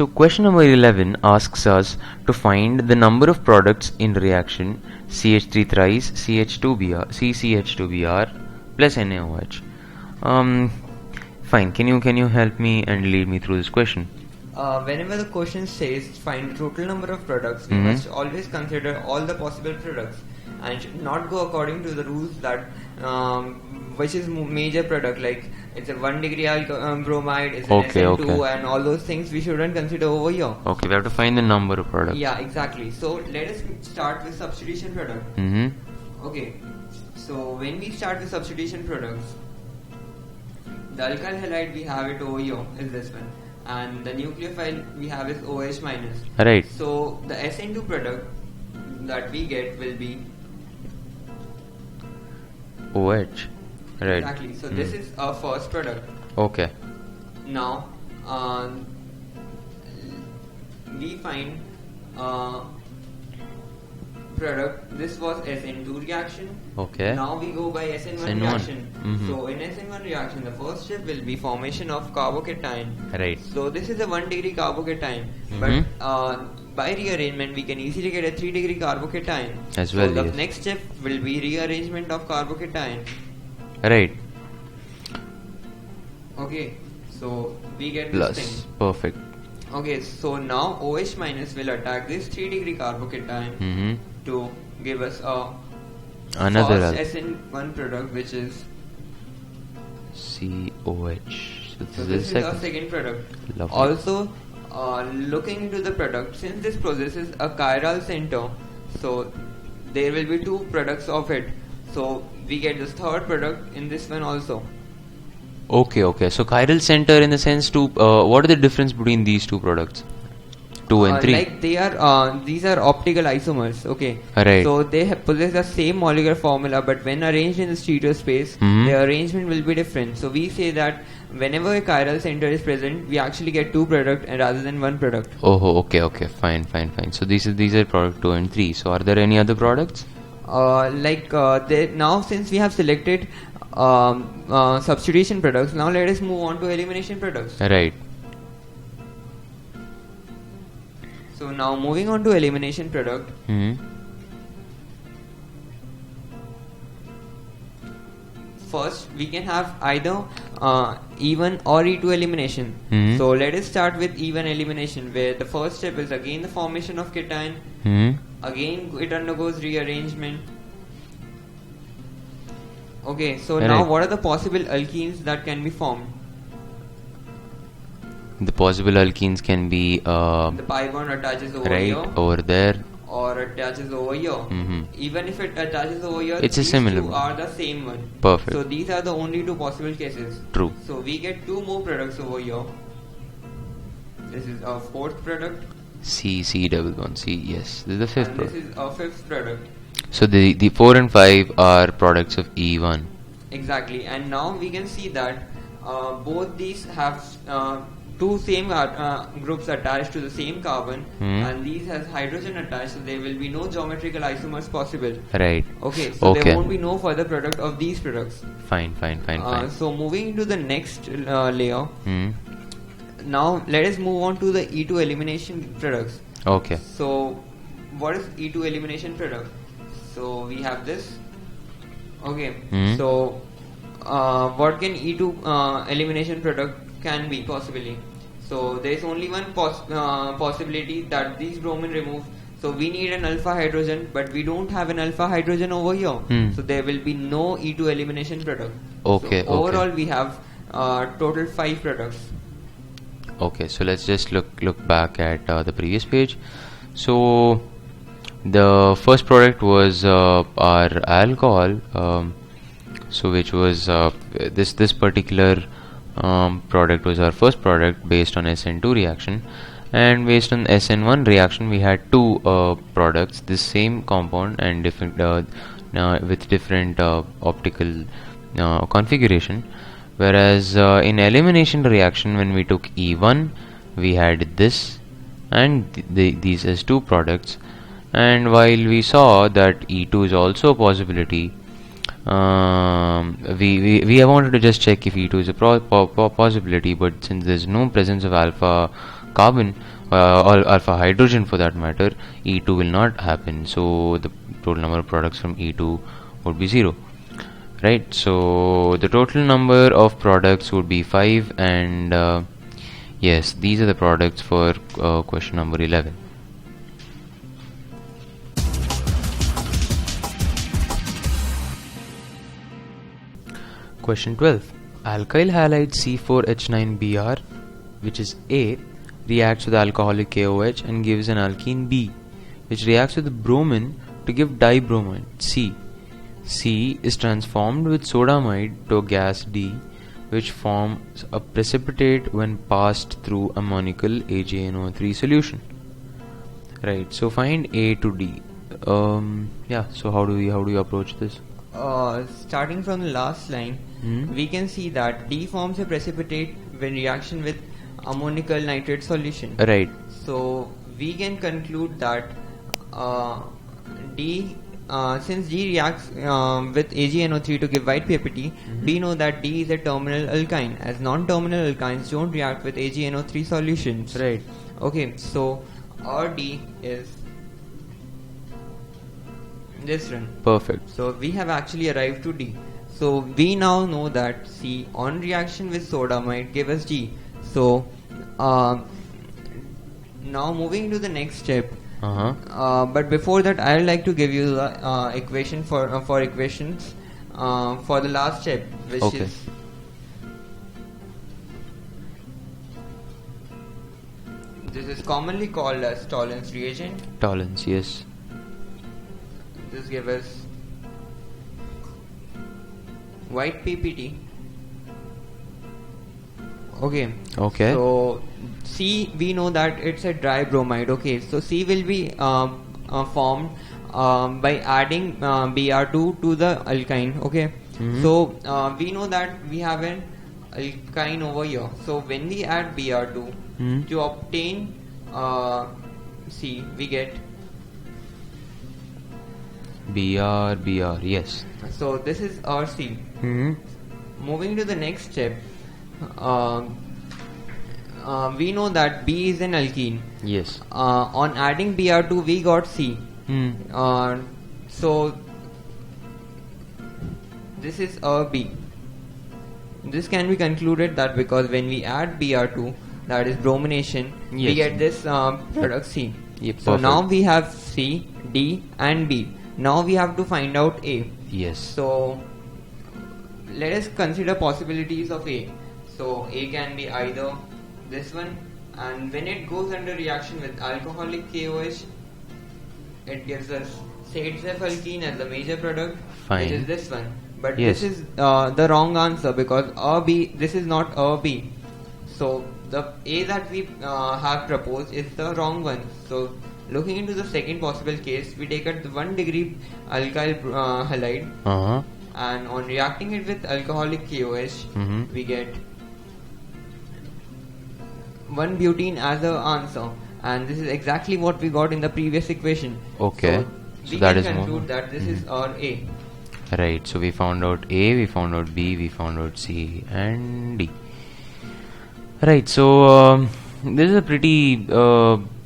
So question number 11 asks us to find the number of products in reaction CH3 thrice CH2Br CCH2Br plus NaOH. Fine. Can you help me and lead me through this question? Whenever the question says find the total number of products, we must always consider all the possible products and should not go according to the rules that which is major product, like it's a 1 degree bromide, it's an SN2 and all those things we shouldn't consider over here. Okay, we have to find the number of products. Yeah, exactly. So let us start with substitution product. Okay, so when we start with substitution products, the alkyl halide we have it over here is this one, and the nucleophile we have is OH minus. Right. So the SN2 product that we get will be OH. Right. Exactly. So this is our first product. Okay. Now we find product. This was SN2 reaction. Okay. Now we go by SN1 reaction. So in SN1 reaction, the first step will be formation of carbocation. Right. So this is a 1 degree carbocation, but by rearrangement we can easily get a 3 degree carbocation. As well. So the next step will be rearrangement of carbocation. Right. Okay. So we get Plus. this thing. Perfect. Okay. So now OH minus will attack this 3 degree carbocation to give us another first SN1 product, which is COH. So this is our second product. Lovely. Also, looking into the product, since this possesses a chiral center, so there will be two products of it. So we get this third product in this one also. Okay. So chiral center in the sense to what is the difference between these two products? 2 and 3. Like they are, these are optical isomers. Okay. Right. So they possess the same molecular formula, but when arranged in the stereo space, the arrangement will be different. So we say that whenever a chiral center is present, we actually get two products rather than one product. Oh, okay. Fine. So these are product 2 and 3. So are there any other products? Now since we have selected substitution products, now let us move on to elimination products. Right. So now moving on to elimination product. First, we can have either E1 or E2 elimination. So let us start with E1 elimination, where the first step is again the formation of cation. Again, it undergoes rearrangement. Okay, so now what are the possible alkenes that can be formed? The possible alkenes can be the pi bond attaches over here, over there, or attaches over here. Even if it attaches over here, it's a these similar two one. are the same one. Perfect. So these are the only two possible cases. True. So we get two more products over here. This is our fourth product. C double bond C. Yes, this is the fifth And product. this is our fifth product. So the 4 and 5 are products of E1. Exactly. And now we can see that both these have two same groups attached to the same carbon, and these has hydrogen attached, so there will be no geometrical isomers possible. Right. Okay, so there won't be no further product of these products. Fine. So moving into the next layer, now let us move on to the E2 elimination products. Okay. So what is E2 elimination product? So we have this. Okay. So what can E2 elimination product can be possibly? So there is only one possibility, that these bromine remove. So we need an alpha hydrogen, but we don't have an alpha hydrogen over here. So there will be no E2 elimination product. Okay. So overall we have total 5 products. Okay, so let's just look back at the previous page. So the first product was our alcohol, so which was this particular product was our first product based on SN2 reaction, and based on SN1 reaction we had two products, this same compound and different with different optical configuration. Whereas in elimination reaction, when we took E1, we had this and these as two products, and while we saw that E2 is also a possibility, we wanted to just check if E2 is a possibility, but since there's no presence of alpha carbon, or alpha hydrogen for that matter, E2 will not happen. So the total number of products from E2 would be 0. Right, so the total number of products would be 5, and yes, these are the products for question number 11. Question 12. Alkyl halide C4H9Br, which is A, reacts with alcoholic KOH and gives an alkene B, which reacts with the bromine to give dibromine C. C is transformed with sodamide to a gas D, which forms a precipitate when passed through ammoniacal AgNO3 solution. Right, so find A to D. Yeah, so how do you approach this? Starting from the last line, we can see that D forms a precipitate when reaction with ammoniacal nitrate solution. Right. So we can conclude that since D reacts with AgNO3 to give white paper T, we know that D is a terminal alkyne, as non-terminal alkynes don't react with AgNO3 solutions. Right. Okay, so our D is this one. Perfect. So we have actually arrived to D. So we now know that C on reaction with sodamide give us D. So now moving to the next step. But before that, I would like to give you the equation for equations for the last step, which is this is commonly called as Tollens reagent. Tollens, yes. This gives us white PPT. Okay. So C, we know that it's a dry bromide. Okay, so C will be formed by adding Br2 to the alkyne. Okay, so we know that we have an alkyne over here. So when we add Br2 to obtain C, we get Br, yes. So this is our C. Moving to the next step, we know that B is an alkene. Yes. On adding Br2, we got C. So this is our B. This can be concluded that because when we add Br2, that is bromination, we get this product C. Yep, so perfect. now we have C, D and B. Now we have to find out A. Yes. So let us consider possibilities of A. So A can be either this one, and when it goes under reaction with alcoholic KOH, it gives us Sade-Zef alkene as the major product, Fine. which is this one. But Yes. this is the wrong answer because this is not B. So the A that we have proposed is the wrong one. So looking into the second possible case, we take at the 1 degree alkyl halide, and on reacting it with alcoholic KOH, we get 1 butene as the answer, and this is exactly what we got in the previous equation. Okay. So we that can is conclude that this is our A. Right, so we found out A, we found out B, we found out C and D. Right, so this is a pretty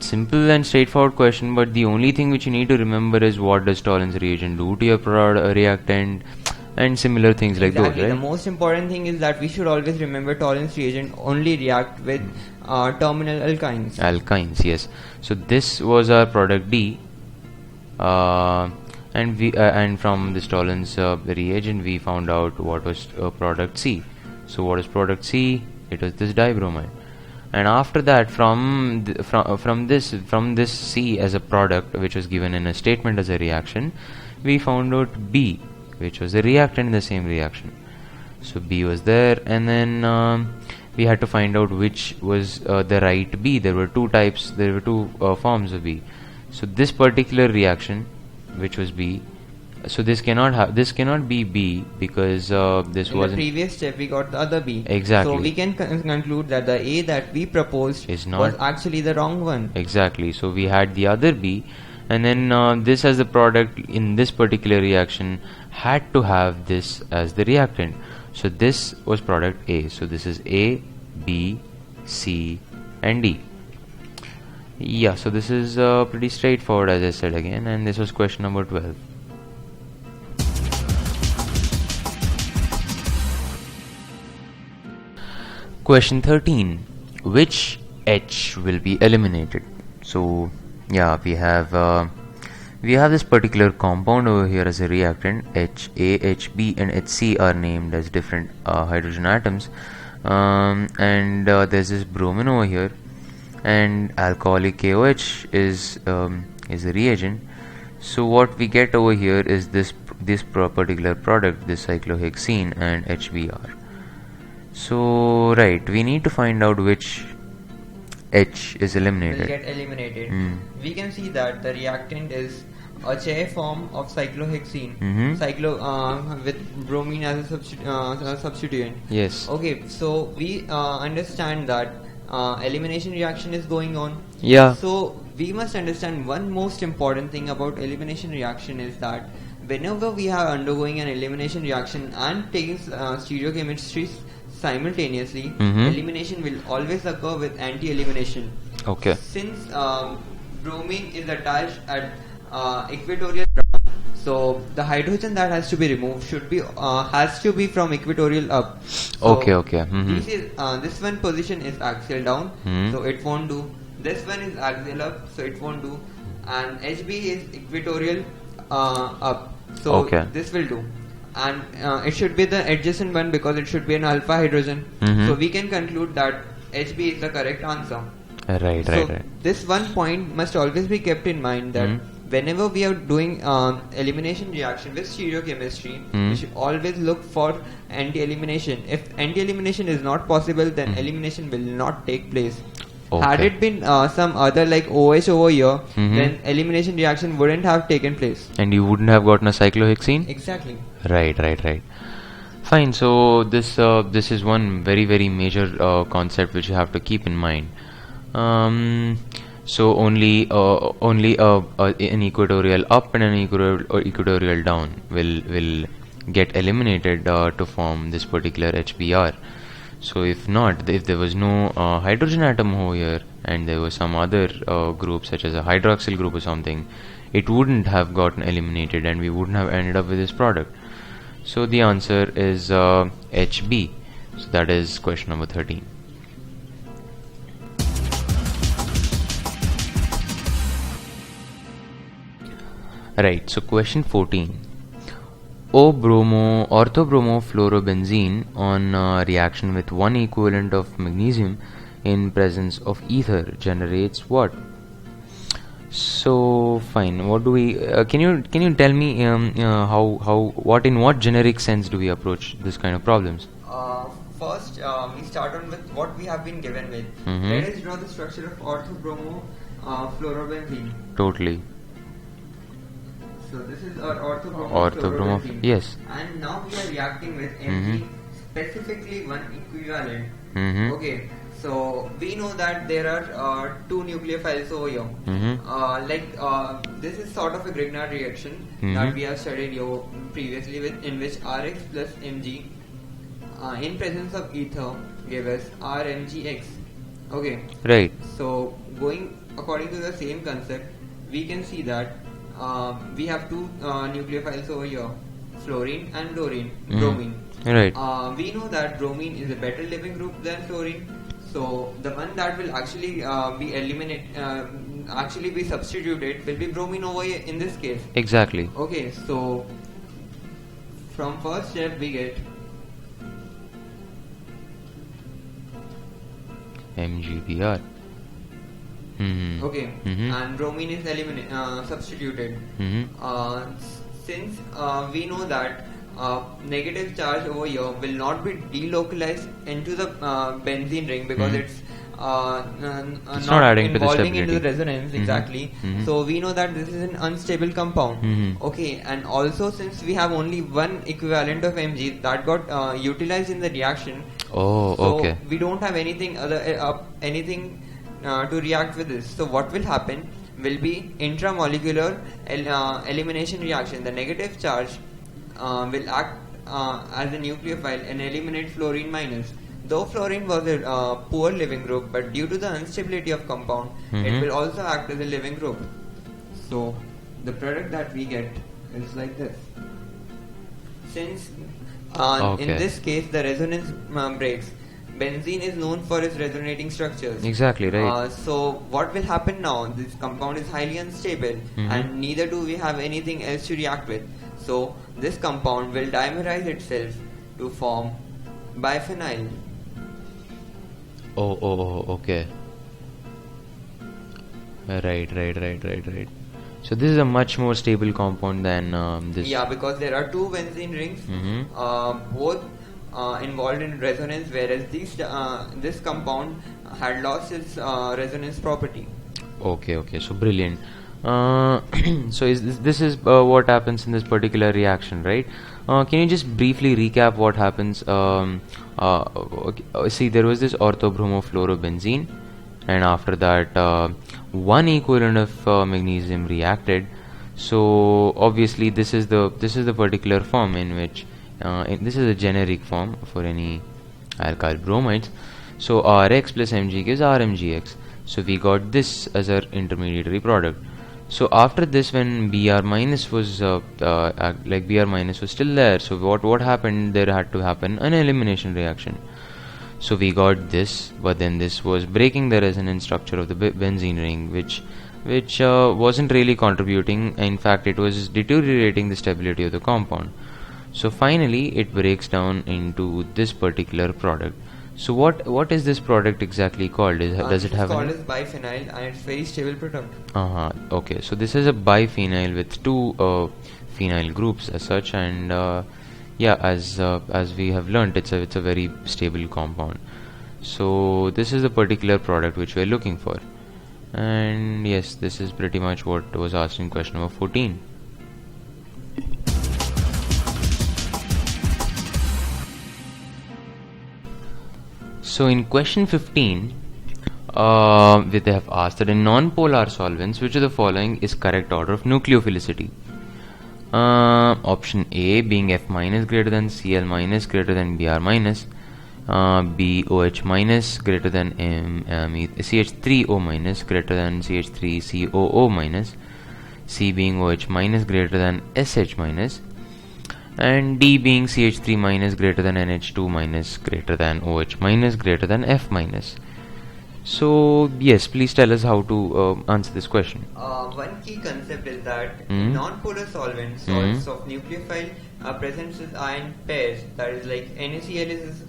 simple and straightforward question, but the only thing which you need to remember is what does Tollens reagent do to your reactant and similar things like those, right? The most important thing is that we should always remember Tollens reagent only react with terminal alkynes. Alkynes, yes. So this was our product D, and from this Tollens reagent we found out what was product C. So what is product C? It was this dibromide. And after that, from this C as a product, which was given in a statement as a reaction, we found out B, which was a reactant in the same reaction. So B was there, and then we had to find out which was the right B. There were two types. There were two forms of B. So this particular reaction, which was B, so this cannot be B because this in was the previous step we got the other B. Exactly. So we can conclude that the A that we proposed was actually the wrong one. Exactly. So we had the other B, and then this as the product in this particular reaction had to have this as the reactant. So this was product A. So this is A, B, C and D. Yeah, so this is pretty straightforward, as I said again, and this was question number 12. Question 13. Which H will be eliminated? So yeah, we have this particular compound over here as a reactant. HA, HB and HC are named as different hydrogen atoms, and there's this bromine over here, and alcoholic KOH is a reagent. So what we get over here is this particular product, this cyclohexene and HBr. So right, we need to find out which H is eliminated. Will get eliminated. We can see that the reactant is a chair form of cyclohexene, with bromine as a substituent. Yes. Okay, so we understand that elimination reaction is going on. Yeah. So we must understand one most important thing about elimination reaction is that whenever we are undergoing an elimination reaction and taking stereochemistry simultaneously, elimination will always occur with anti-elimination. Okay. Since bromine is attached at equatorial ground, so the hydrogen that has to be removed has to be from equatorial up. So Okay. this one position is axial down, so it won't do. This one is axial up, so it won't do. And HB is equatorial up, so this will do. And it should be the adjacent one because it should be an alpha hydrogen. So we can conclude that HB is the correct answer. Right. This one point must always be kept in mind that whenever we are doing elimination reaction with stereochemistry, we should always look for anti-elimination. If anti-elimination is not possible, then elimination will not take place. Had it been some other like OH over here, then elimination reaction wouldn't have taken place. And you wouldn't have gotten a cyclohexene? Exactly. Right. Fine. So this is one very major concept which you have to keep in mind. So only an equatorial up and an equatorial down will get eliminated to form this particular HBr. So if there was no hydrogen atom over here and there was some other group such as a hydroxyl group or something, it wouldn't have gotten eliminated and we wouldn't have ended up with this product. So the answer is HB. So that is question number 13. Right, so question 14. Orthobromofluorobenzene on reaction with one equivalent of magnesium in presence of ether generates what? So fine. What do we? Can you tell me in what generic sense do we approach this kind of problems? First, we start on with what we have been given with. Let us draw the structure of orthobromofluorobenzene. Totally. So this is our orthobromofluorobenzene. Yes. And now we are reacting with Mg, specifically one equivalent. Okay. So we know that there are two nucleophiles over here. This is sort of a Grignard reaction that we have studied previously in which Rx plus Mg in presence of ether gave us RMgX. Okay. Right. So going according to the same concept, we can see that we have two nucleophiles over here, fluorine and bromine. Right. We know that bromine is a better living group than fluorine. So the one that will actually be substituted will be bromine over here in this case. Exactly. Okay, so from first step we get MgBr. Okay, and bromine is substituted. Since we know that negative charge over here will not be delocalized into the benzene ring because it's not adding to the stability. Into the resonance exactly. So we know that this is an unstable compound. Okay, and also since we have only one equivalent of Mg that got utilized in the reaction. Okay. We don't have anything to react with this. So what will happen will be intramolecular elimination reaction. The negative charge will act as a nucleophile and eliminate fluorine minus. Though fluorine was a poor living group, but due to the instability of compound, it will also act as a living group. So the product that we get is like this. Since in this case the resonance breaks, benzene is known for its resonating structures. Exactly, right. So what will happen now? This compound is highly unstable, and neither do we have anything else to react with. So this compound will dimerize itself to form biphenyl. Oh, okay. Right. So this is a much more stable compound than this. Yeah, because there are two benzene rings, both involved in resonance, whereas this compound had lost its resonance property. Okay. So brilliant. So this is what happens in this particular reaction, right? Can you just briefly recap what happens? See, there was this orthobromofluorobenzene, and after that, one equivalent of magnesium reacted. So obviously, this is the particular form in which this is a generic form for any alkyl bromides. So Rx plus Mg gives RMgx. So we got this as our intermediary product. So after this, when Br minus was Br minus was still there, so what happened? There had to happen an elimination reaction. So we got this, but then this was breaking the resonance structure of the benzene ring, which wasn't really contributing. In fact, it was deteriorating the stability of the compound. So finally, it breaks down into this particular product. So what is this product exactly called? Does it have? It's called as biphenyl, and it's very stable product. Okay. So this is a biphenyl with two phenyl groups as such, and as we have learnt, it's a very stable compound. So this is the particular product which we are looking for, and yes, this is pretty much what was asked in question number 14. So in question 15, they have asked that in non-polar solvents, which of the following is correct order of nucleophilicity? Option A being F minus greater than Cl minus greater than Br minus, B OH minus greater than CH3O minus greater than CH3COO minus, C being OH minus greater than SH minus, and D being CH3 minus greater than NH2 minus greater than OH minus greater than F minus. So yes, please tell us how to answer this question. One key concept is that non-polar solvents, salts of nucleophile, presents with ion pairs. That is like NaCl is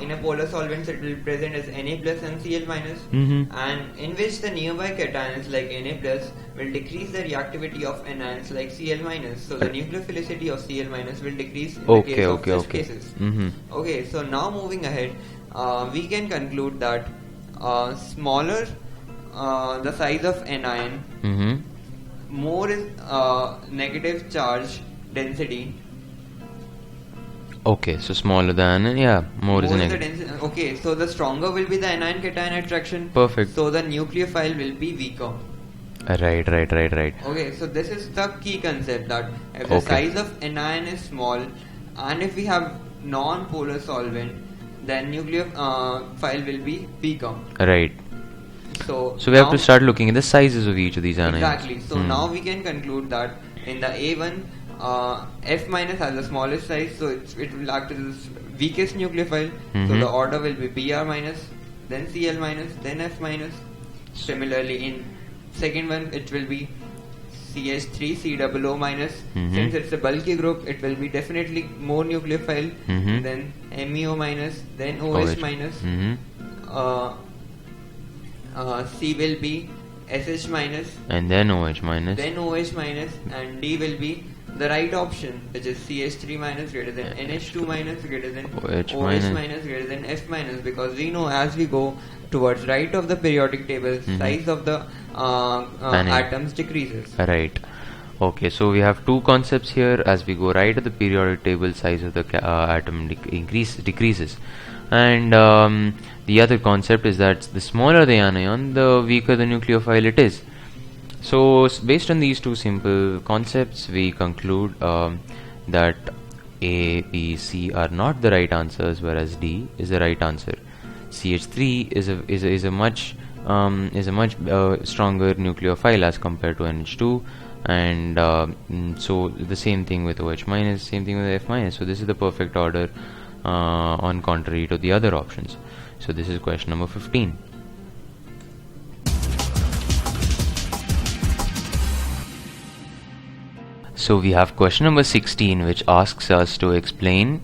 in a polar solvent, it will present as Na plus and Cl minus, and in which the nearby cations like Na plus will decrease the reactivity of anions like Cl minus. So the nucleophilicity of Cl minus will decrease in the case of such cases. Okay, so now moving ahead, we can conclude that smaller the size of anion, more is negative charge density. Okay, so smaller than, more is negative. Okay, so the stronger will be the anion cation attraction. Perfect. So the nucleophile will be weaker. Right. Okay, so this is the key concept, that if the size of anion is small and if we have non-polar solvent, then nucleophile will be weaker. Right. So we have to start looking at the sizes of each of these anions. Exactly. So now we can conclude that in the A1, F minus has the smallest size, so it will act as the weakest nucleophile. So the order will be Br minus, then Cl minus, then F minus. Similarly, in second one, it will be CH3COO minus. Since it's a bulky group, it will be definitely more nucleophile. Then MEO minus, then OH minus. C will be SH minus, and then OH minus, and D will be the right option, which is CH3 minus greater than NH2 minus greater than OH minus greater than F minus, because we know as we go towards right of the periodic table, size of the atoms decreases. Right. Okay, so we have two concepts here. As we go right of the periodic table, size of the atom decreases, and the other concept is that the smaller the anion, the weaker the nucleophile it is. So based on these two simple concepts, we conclude that A, B, C are not the right answers, whereas D is the right answer. CH3 is a much stronger nucleophile as compared to NH2, and so the same thing with OH minus, same thing with F minus. So this is the perfect order on contrary to the other options. So this is question number 15. So we have question number 16, which asks us to explain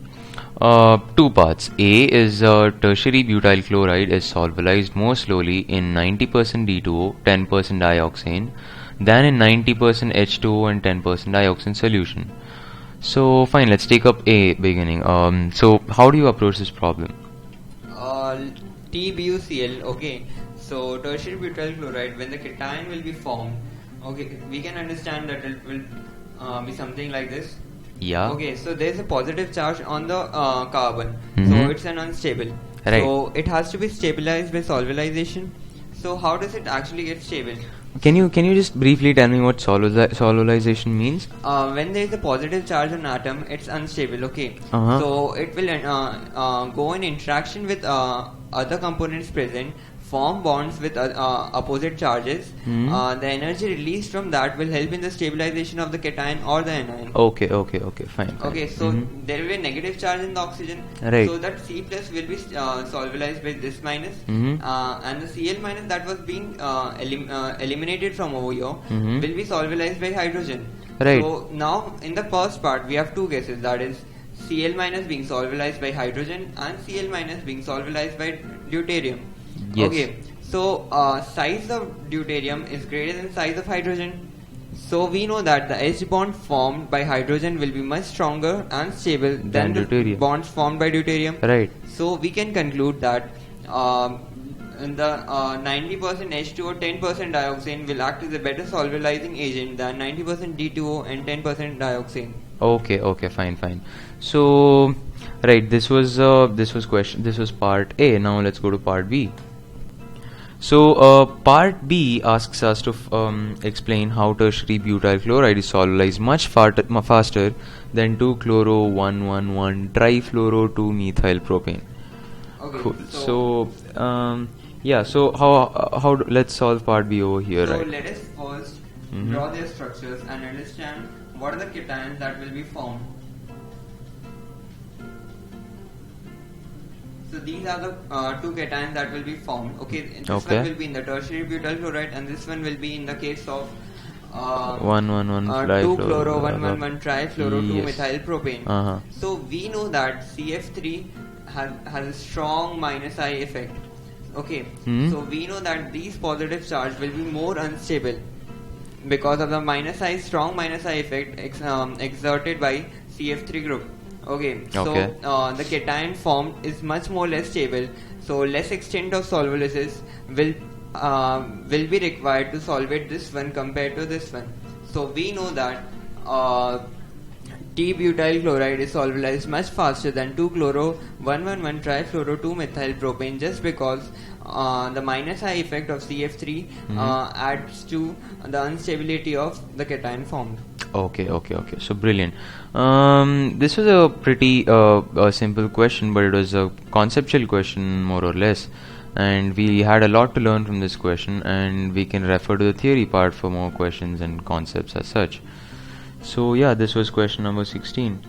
two parts. A is tertiary butyl chloride is solubilized more slowly in 90% D2O, 10% dioxane than in 90% H2O and 10% dioxane solution. So fine, let's take up A beginning. So how do you approach this problem? TBuCl, okay. So tertiary butyl chloride, when the cation will be formed, okay, we can understand that it will be something like this. Yeah. Okay, so there is a positive charge on the carbon, Mhm. so it's an unstable. Right. So it has to be stabilized by solubilization. So how does it actually get stable? Can you just briefly tell me what solubilization means? When there is a positive charge on atom, it's unstable. Okay, Uh-huh. so it will go in interaction with other components present, form bonds with opposite charges. Hmm. The energy released from that will help in the stabilization of the cation or the anion. Okay, fine. Okay, so Mhm. there will be a negative charge in the oxygen, Right. so that C plus will be solubilized by this minus, Mhm. and the Cl minus that was being eliminated from over here Mhm. will be solubilized by hydrogen. Right. So now in the first part we have two cases, that is Cl minus being solubilized by hydrogen and Cl minus being solubilized by deuterium. Yes. Okay, so size of deuterium is greater than size of hydrogen. So we know that the H bond formed by hydrogen will be much stronger and stable than the deuterium. bonds formed by deuterium. Right. So we can conclude that in the 90% H2O, 10% dioxane will act as a better solubilizing agent than 90% D2O and 10% dioxane. Okay, fine. So, right, this was part A. Now let's go to part B. So, part B asks us to explain how tertiary butyl chloride is solubilized much faster than 2-chloro-1,1,1-trifluoro-2-methyl propane. Okay, Cool. So, yeah. So how let's solve part B over here, so right? let us first Mhm. draw their structures and understand what are the cations that will be formed. So these are the two cations that will be formed. Okay, this Okay. one will be in the tertiary butyl chloride, and this one will be in the case of 1,1,1 2-chloro, 1,1,1 trifluoro, Yes. 2-methyl propane. Uh-huh. So we know that CF3 has a strong minus I effect. Okay, Hmm. so we know that these positive charge will be more unstable because of the minus I, strong minus I effect exerted by CF3 group. Okay, so Okay. the cation formed is much more less stable, so less extent of solubilisis will be required to solvate this one compared to this one. So we know that T-butyl chloride is solubilized much faster than 2-chloro-1,1,1-trifluoro-2-methyl propane, just because the minus I effect of CF3 adds to the instability of the cation formed. Okay. So brilliant. This was a pretty simple question, but it was a conceptual question more or less, and we had a lot to learn from this question, and we can refer to the theory part for more questions and concepts as such. So yeah, this was question number 16.